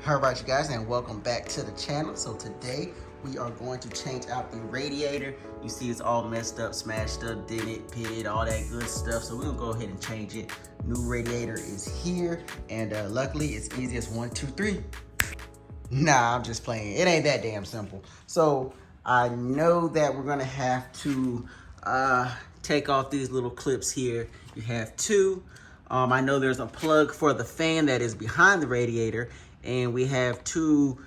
Alright you guys, and welcome back to the channel. So today we are going to change out the radiator. You see it's all messed up, smashed up, dented, pitted, all that good stuff. So we're gonna go ahead and change it. New radiator is here, and luckily it's easy as 1, 2, 3. Nah, I'm just playing. It ain't that damn simple. So I know that we're gonna have to take off these little clips here. You have two. I know there's a plug for the fan that is behind the radiator, and we have two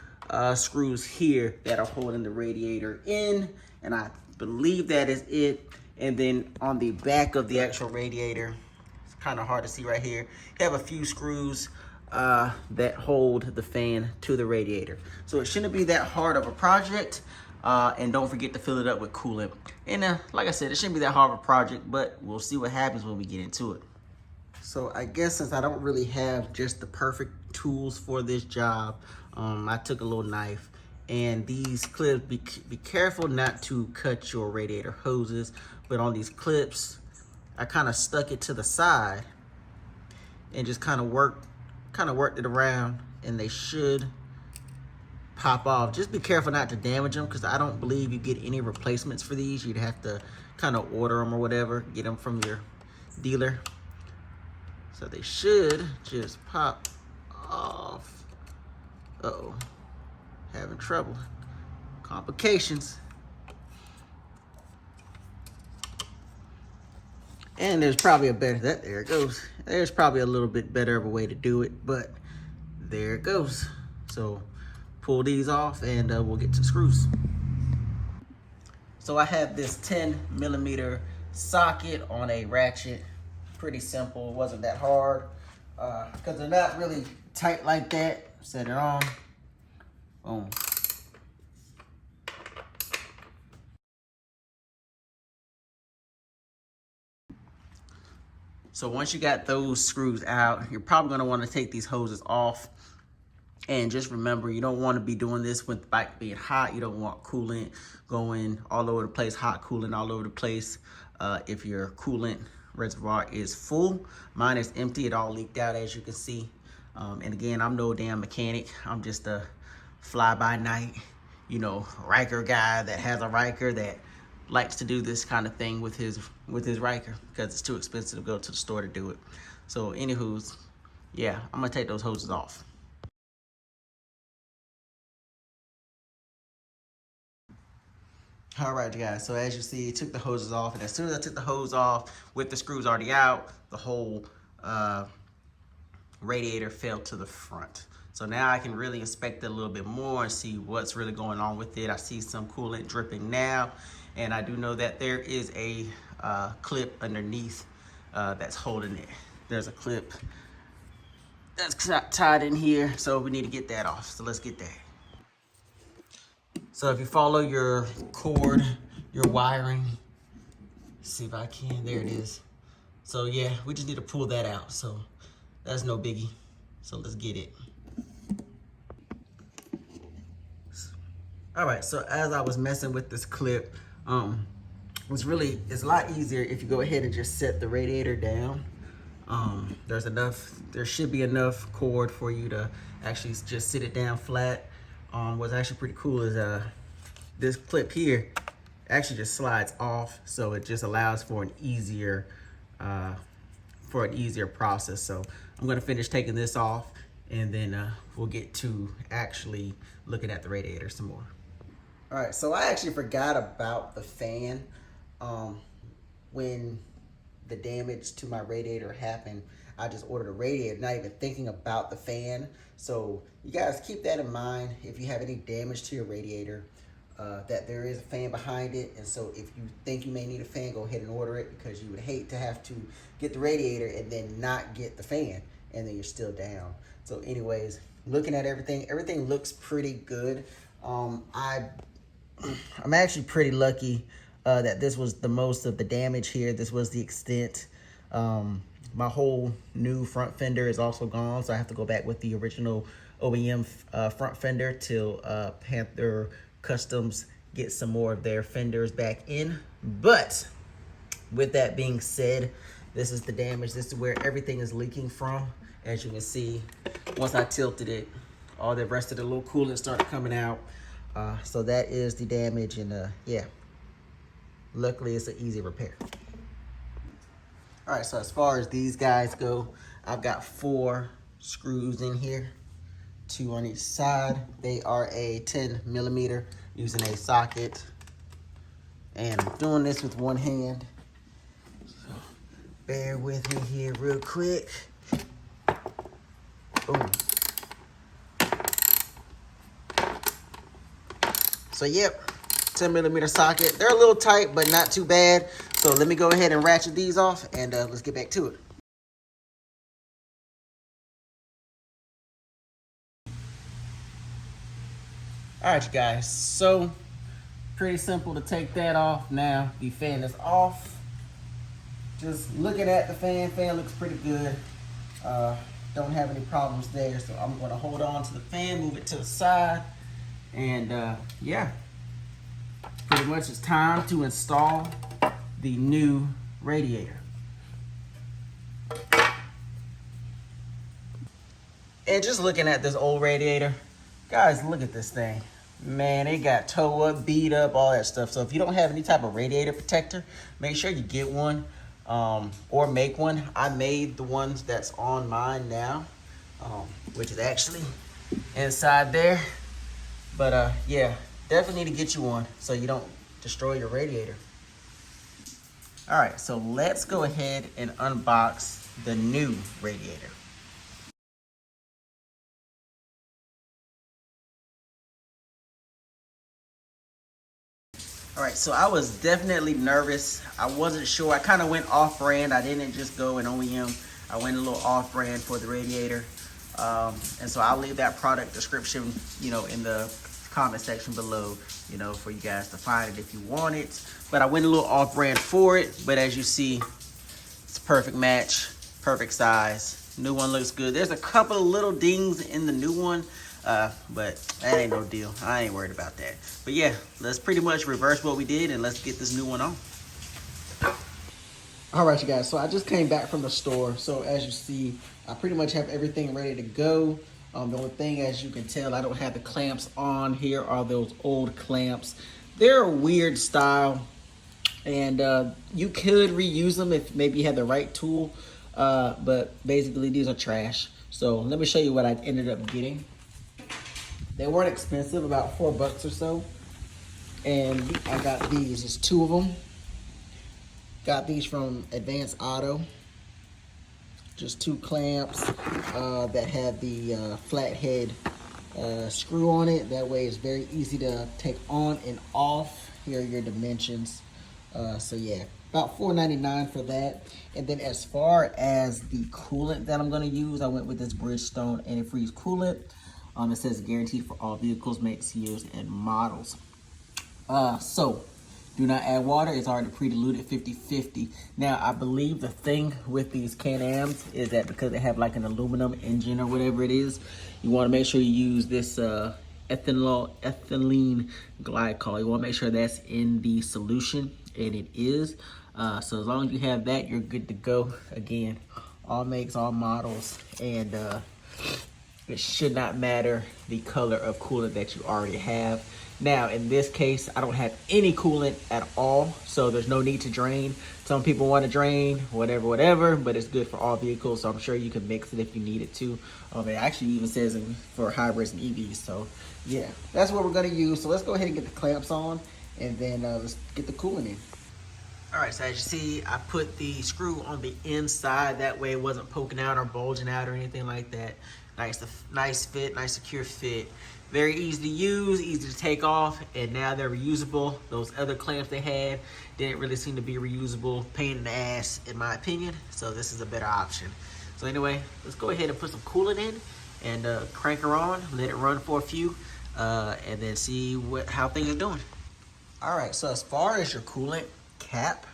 screws here that are holding the radiator in, and I believe that is it. And then on the back of the actual radiator, it's kind of hard to see right here, you have a few screws that hold the fan to the radiator. So it shouldn't be that hard of a project. And don't forget to fill it up with coolant. And like I said, it shouldn't be that hard of a project, but we'll see what happens when we get into it. So I guess since I don't really have just the perfect tools for this job, I took a little knife, and these clips, be careful not to cut your radiator hoses, but on these clips, I kind of stuck it to the side and just kind of worked it around, and they should pop off. Just be careful not to damage them, because I don't believe you get any replacements for these. You'd have to kind of order them or whatever, get them from your dealer. So they should just pop off. Uh-oh, having trouble. Complications. And there's probably a better, there it goes. There's probably a little bit better of a way to do it, but there it goes. So pull these off, and we'll get to the screws. So I have this 10mm socket on a ratchet. Pretty simple, it wasn't that hard, because they're not really tight like that. Set it on, boom. So once you got those screws out, you're probably gonna wanna take these hoses off. And just remember, you don't want to be doing this with the bike being hot. You don't want coolant going all over the place, hot coolant all over the place. If your coolant reservoir is full, mine is empty. It all leaked out, as you can see. And again, I'm no damn mechanic. I'm just a fly-by-night, Ryker guy that has a Ryker that likes to do this kind of thing with his Ryker, because it's too expensive to go to the store to do it. So anywho's, yeah, I'm gonna take those hoses off. All right, guys, so as you see, I took the hoses off, and as soon as I took the hose off with the screws already out, the whole radiator fell to the front. So now I can really inspect it a little bit more and see what's really going on with it. I see some coolant dripping now, and I do know that there is a clip underneath that's holding it. There's a clip that's tied in here, so we need to get that off. So let's get that. So if you follow your cord, your wiring, see if I can, there it is. So yeah, we just need to pull that out. So that's no biggie. So let's get it. All right, so as I was messing with this clip, it's a lot easier if you go ahead and just set the radiator down. There should be enough cord for you to actually just sit it down flat. What's actually pretty cool is this clip here actually just slides off, so it just allows for an easier process. So I'm gonna finish taking this off, and then we'll get to actually looking at the radiator some more. All right, so I actually forgot about the fan when the damage to my radiator happened. I just ordered a radiator, not even thinking about the fan. So you guys keep that in mind if you have any damage to your radiator, that there is a fan behind it. And so if you think you may need a fan, go ahead and order it, because you would hate to have to get the radiator and then not get the fan, and then you're still down. So anyways, looking at everything looks pretty good. I'm actually pretty lucky that this was the most of the damage here. This was the extent. My whole new front fender is also gone, so I have to go back with the original OEM front fender till Panther Customs get some more of their fenders back in. But with that being said, this is the damage. This is where everything is leaking from. As you can see, once I tilted it all the rest of the little coolant started coming out. So that is the damage, and yeah, luckily it's an easy repair. All right, so as far as these guys go, I've got 4 screws in here, 2 on each side. They are a 10mm using a socket, and I'm doing this with one hand. So bear with me here real quick. Boom. So yep, 10mm socket. They're a little tight, but not too bad. So let me go ahead and ratchet these off, and let's get back to it. All right, you guys, so pretty simple to take that off. Now the fan is off. Just looking at the fan looks pretty good. Don't have any problems there, so I'm gonna hold on to the fan, move it to the side, and yeah, pretty much it's time to install the new radiator. And just looking at this old radiator, guys, look at this thing. Man, it got toe up, beat up, all that stuff. So if you don't have any type of radiator protector, make sure you get one, or make one. I made the ones that's on mine now, which is actually inside there. But yeah, definitely need to get you one so you don't destroy your radiator. All right, so let's go ahead and unbox the new radiator. All right, so I was definitely nervous. I wasn't sure. I kind of went off-brand. I didn't just go an OEM. I went a little off-brand for the radiator. And so I'll leave that product description, you know, in the comment section below, you know, for you guys to find it if you want it. But I went a little off-brand for it. But as you see, it's a perfect match, perfect size. New one looks good. There's a couple of little dings in the new one. But that ain't no deal. I ain't worried about that. But yeah, let's pretty much reverse what we did and let's get this new one on. All right, you guys, so I just came back from the store. So as you see, I pretty much have everything ready to go. The only thing, as you can tell, I don't have the clamps on. Here are those old clamps. They're a weird style, and you could reuse them if maybe you had the right tool, but basically these are trash. So let me show you what I ended up getting. They weren't expensive, about $4 or so. And I got these, there's 2 of them. Got these from Advanced Auto. Just 2 clamps that have the flat head screw on it. That way it's very easy to take on and off. Here are your dimensions. So yeah, about $4.99 for that. And then as far as the coolant that I'm gonna use, I went with this Bridgestone antifreeze coolant. It says guaranteed for all vehicles, makes, years, and models. So do not add water. It's already prediluted 50/50. Now, I believe the thing with these Can-Ams is that because they have like an aluminum engine or whatever it is, you want to make sure you use this ethylene glycol. You want to make sure that's in the solution, and it is. So as long as you have that, you're good to go. Again, all makes, all models, and it should not matter the color of coolant that you already have. Now, in this case, I don't have any coolant at all, so there's no need to drain. Some people want to drain, whatever, but it's good for all vehicles, so I'm sure you can mix it if you need it to. It actually even says for hybrids and EVs, so yeah, that's what we're going to use. So let's go ahead and get the clamps on, and then let's get the coolant in. All right, so as you see, I put the screw on the inside. That way it wasn't poking out or bulging out or anything like that. Nice fit, nice secure fit. Very easy to use, easy to take off, and now they're reusable. Those other clamps they had didn't really seem to be reusable. Pain in the ass, in my opinion, so this is a better option. So anyway, let's go ahead and put some coolant in and crank her on, let it run for a few, and then see how things are doing. All right, so as far as your coolant cap,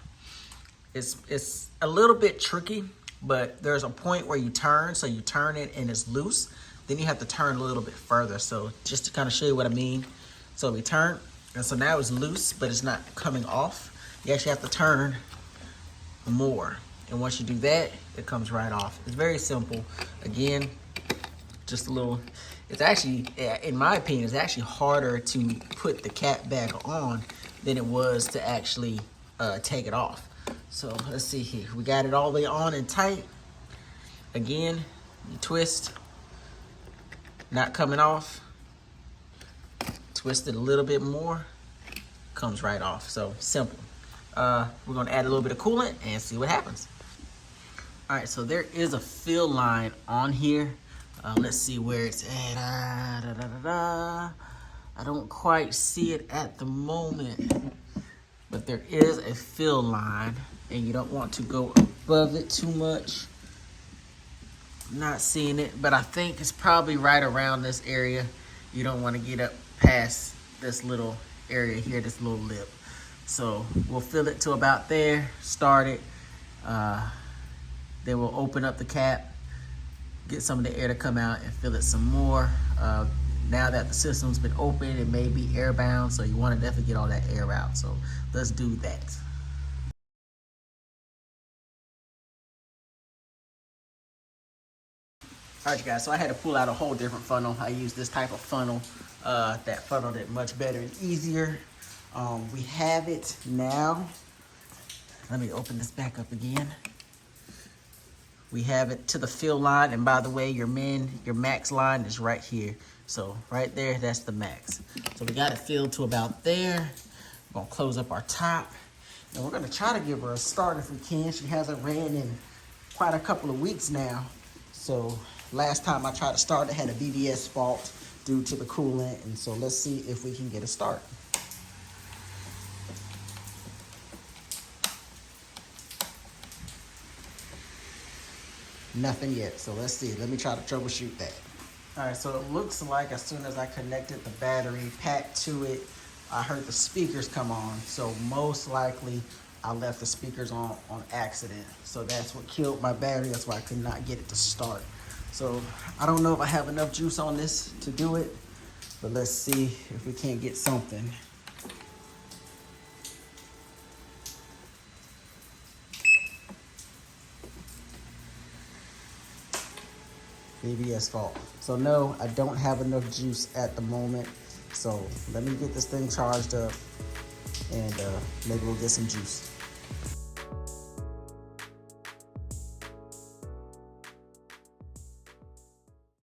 it's a little bit tricky, but there's a point where you turn, so you turn it and it's loose. Then you have to turn a little bit further. So just to kind of show you what I mean. So we turn, and so now it's loose, but it's not coming off. You actually have to turn more. And once you do that, it comes right off. It's very simple. Again, just a little, it's actually, in my opinion, it's actually harder to put the cap back on than it was to actually take it off. So let's see here. We got it all the way on and tight. Again, you twist, not coming off. Twist it a little bit more, comes right off. So simple. We're gonna add a little bit of coolant and see what happens. All right, so there is a fill line on here. Let's see where it's at. I don't quite see it at the moment, but there is a fill line, and you don't want to go above it too much. Not seeing it, but I think it's probably right around this area. You don't want to get up past this little area here, this little lip. So we'll fill it to about there, start it. Then we'll open up the cap, get some of the air to come out and fill it some more. Now that the system's been opened, it may be airbound, so you want to definitely get all that air out. So let's do that. All right, guys, so I had to pull out a whole different funnel. I used this type of funnel. That funneled it much better and easier. We have it now. Let me open this back up again. We have it to the fill line, and by the way, your max line is right here. So right there, that's the max. So we got it filled to about there. We're gonna close up our top, and we're gonna try to give her a start if we can. She hasn't ran in quite a couple of weeks now. So last time I tried to start, it had a VVS fault due to the coolant, and so let's see if we can get a start. Nothing yet, so let's see. Let me try to troubleshoot that. All right, so it looks like as soon as I connected the battery pack to it, I heard the speakers come on. So most likely I left the speakers on accident. So that's what killed my battery. That's why I could not get it to start. So I don't know if I have enough juice on this to do it, but let's see if we can't get something. VVS fault. So no, I don't have enough juice at the moment. So let me get this thing charged up, and maybe we'll get some juice.